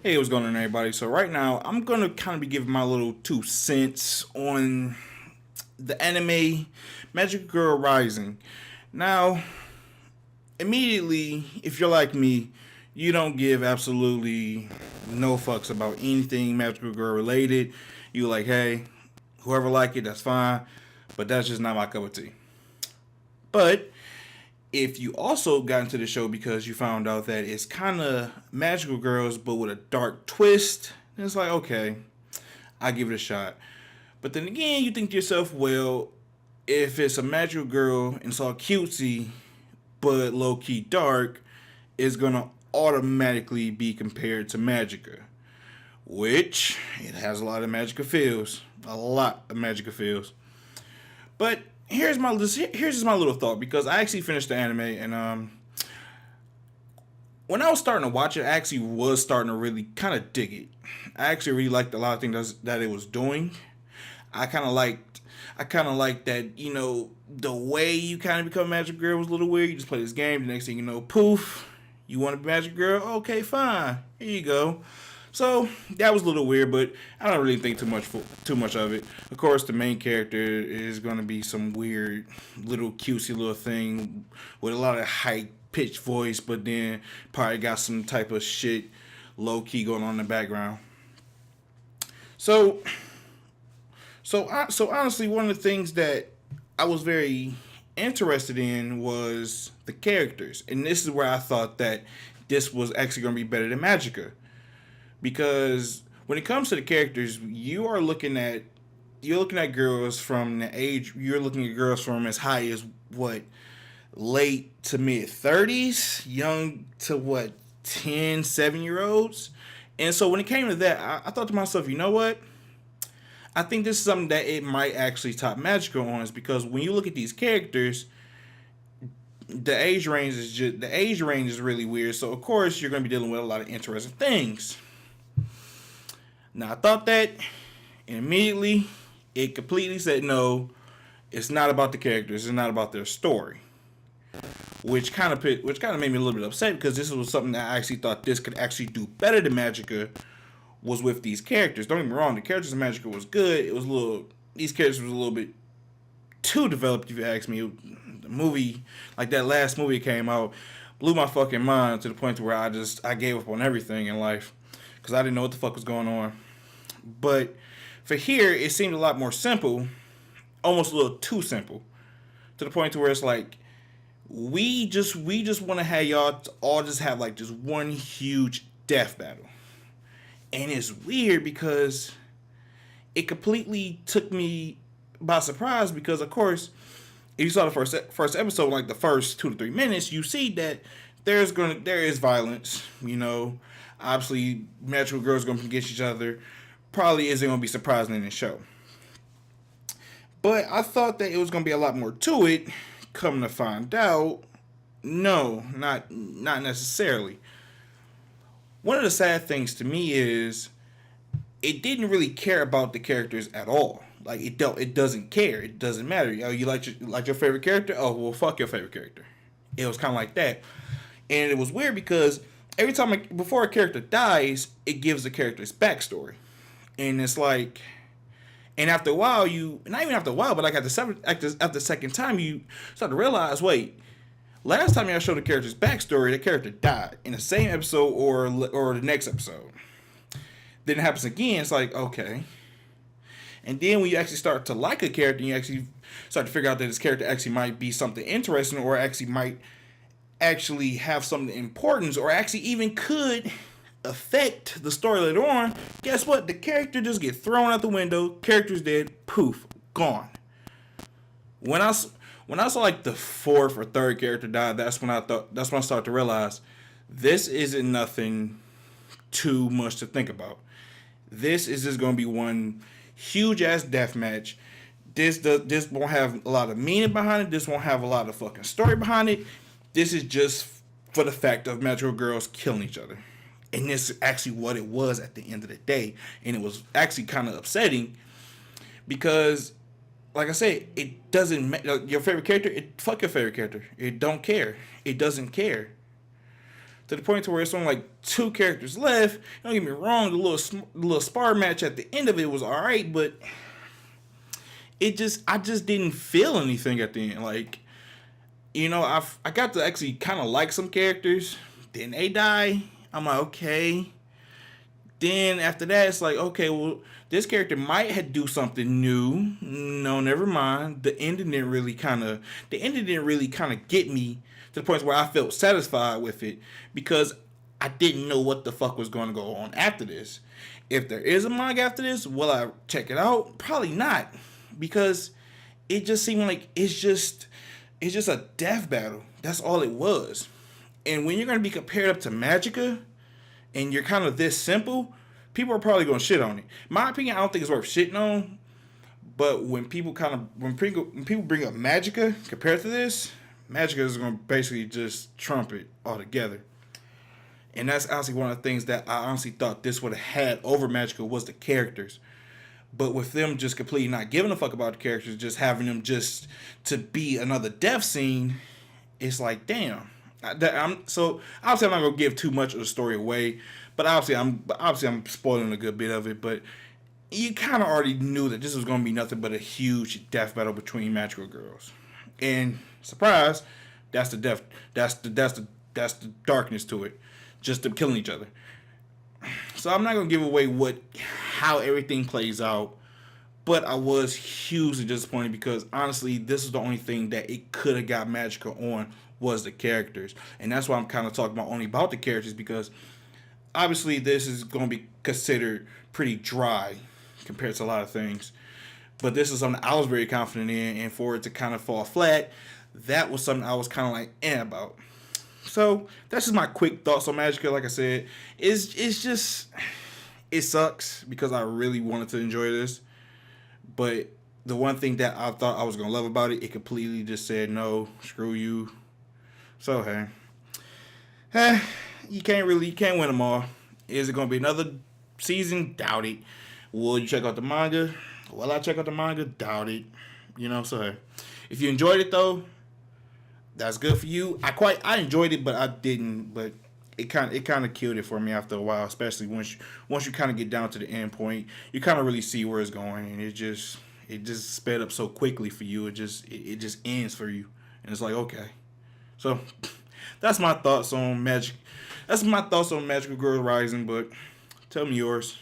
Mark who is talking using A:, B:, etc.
A: Hey, what's going on, everybody? So right now, I'm gonna kind of be giving my little 2 cents on the anime Magic Girl Rising. Now, immediately, if you're like me, you don't give absolutely no fucks about anything Magical Girl related. You like, hey, whoever like it, that's fine, but that's just not my cup of tea. But if you also got into the show because you found out that it's kind of magical girls but with a dark twist, it's like, okay, I give it a shot. But then again, you think to yourself, well, if it's a magical girl and it's all cutesy but low key dark, it's gonna automatically be compared to Magica, which it has a lot of Magica feels, a lot of Magica feels. But here's just my little thought because I actually finished the anime and when I was starting to watch it, I actually was starting to really kind of dig it. I actually really liked a lot of things that it was doing. I kind of liked, I kind of liked that the way you kind of become a magic girl was a little weird. You just play this game, the next thing you know, poof, you want to be a magic girl? Okay, fine, here you go. So that was a little weird, but I don't really think too much of it. Of course, the main character is going to be some weird little cutesy little thing with a lot of high pitched voice, but then probably got some type of shit low key going on in the background. So so honestly, one of the things that I was very interested in was the characters, and this is where I thought that this was actually going to be better than Magica because when it comes to the characters, you're looking at girls from the age you're looking at girls from as high as what late to mid 30s, young to what 10, 7 year olds. And so when it came to that, I thought to myself, you know what? I think this is something that it might actually top Magical on is because when you look at these characters, the age range is really weird. So of course you're going to be dealing with a lot of interesting things. Now I thought that, and immediately it completely said no. It's not about the characters. It's not about their story, which kind of made me a little bit upset because this was something that I actually thought this could actually do better than Magica was with these characters. Don't get me wrong, the characters in Magica was good. It was a little these characters was a little bit too developed if you ask me. The movie, like that last movie that came out, blew my fucking mind to the point to where I gave up on everything in life because I didn't know what the fuck was going on. But for here, it seemed a lot more simple, almost a little too simple, to the point to where it's like we just want to have y'all all just have like just one huge death battle, and it's weird because it completely took me by surprise because of course if you saw the first episode, like the first 2 to 3 minutes, you see that there is violence. Obviously, natural girls going to against each other. Probably isn't going to be surprising in the show. But I thought that it was going to be a lot more to it. Come to find out, no, not necessarily. One of the sad things to me is it didn't really care about the characters at all. Like it doesn't care. It doesn't matter. Oh, you like your favorite character? Oh well, fuck your favorite character. It was kind of like that, and it was weird because every time before a character dies, it gives the character's backstory, and it's like, and after a while, you not even after a while, but like after the second time, you start to realize, wait, last time y'all showed the character's backstory, the character died in the same episode or the next episode. Then it happens again. It's like, okay. And then when you actually start to like a character, and you actually start to figure out that this character actually might be something interesting, or actually might actually have something importance, or actually even could affect the story later on. Guess what? The character just gets thrown out the window. Character's dead. Poof, gone. When I when I saw like the fourth or third character die, that's when I started to realize this isn't nothing too much to think about. This is just going to be one huge ass death match. This won't have a lot of meaning behind it. This won't have a lot of fucking story behind it. This is just for the fact of magical girls killing each other. And this is actually what it was at the end of the day. And it was actually kind of upsetting because, like I said, it doesn't matter. Your favorite character, fuck your favorite character. It don't care. It doesn't care. to the point to where it's only like 2 characters left. Don't get me wrong, the little spar match at the end of it was all right, but I just didn't feel anything at the end. Like, I got to actually kind of like some characters. Then they die. I'm like, okay. Then after that, it's like, okay, well, this character might have do something new. No, never mind. The ending didn't really kind of get me to the point where I felt satisfied with it because I didn't know what the fuck was going to go on after this. If there is a manga after this, will I check it out? Probably not, because it just seemed like it's just a death battle. That's all it was. And when you're going to be compared up to Magica, and you're kind of this simple, people are probably going to shit on it. My opinion, I don't think it's worth shitting on. But when people bring up Magica compared to this, Magica is going to basically just trump it altogether. And that's honestly one of the things that I honestly thought this would have had over Magica was the characters. But with them just completely not giving a fuck about the characters, just having them just to be another death scene, it's like, damn. So obviously I'm not gonna give too much of the story away, but obviously I'm spoiling a good bit of it. But you kind of already knew that this was gonna be nothing but a huge death battle between magical girls, and surprise, that's the death. That's the darkness to it, just them killing each other. So I'm not gonna give away how everything plays out, but I was hugely disappointed because honestly, this is the only thing that it could have got Magica on was the characters, and that's why I'm kind of talking about the characters because obviously this is going to be considered pretty dry compared to a lot of things, but this is something I was very confident in, and for it to kind of fall flat, that was something I was kind of like about. So that's just my quick thoughts on Magica. Like I said, it's just it sucks because I really wanted to enjoy this, but the one thing that I thought I was gonna love about it completely just said no, screw you. So you can't win them all. Is it gonna be another season? Doubt it. Will you check out the manga? Will I check out the manga? Doubt it. So if you enjoyed it though, that's good for you. I enjoyed it, but I didn't. But it kind of killed it for me after a while, especially once you kind of get down to the end point, you kind of really see where it's going, and it just sped up so quickly for you. It just ends for you, and it's like okay. So that's my thoughts on Magic. That's my thoughts on Magical Girl Rising. But tell me yours.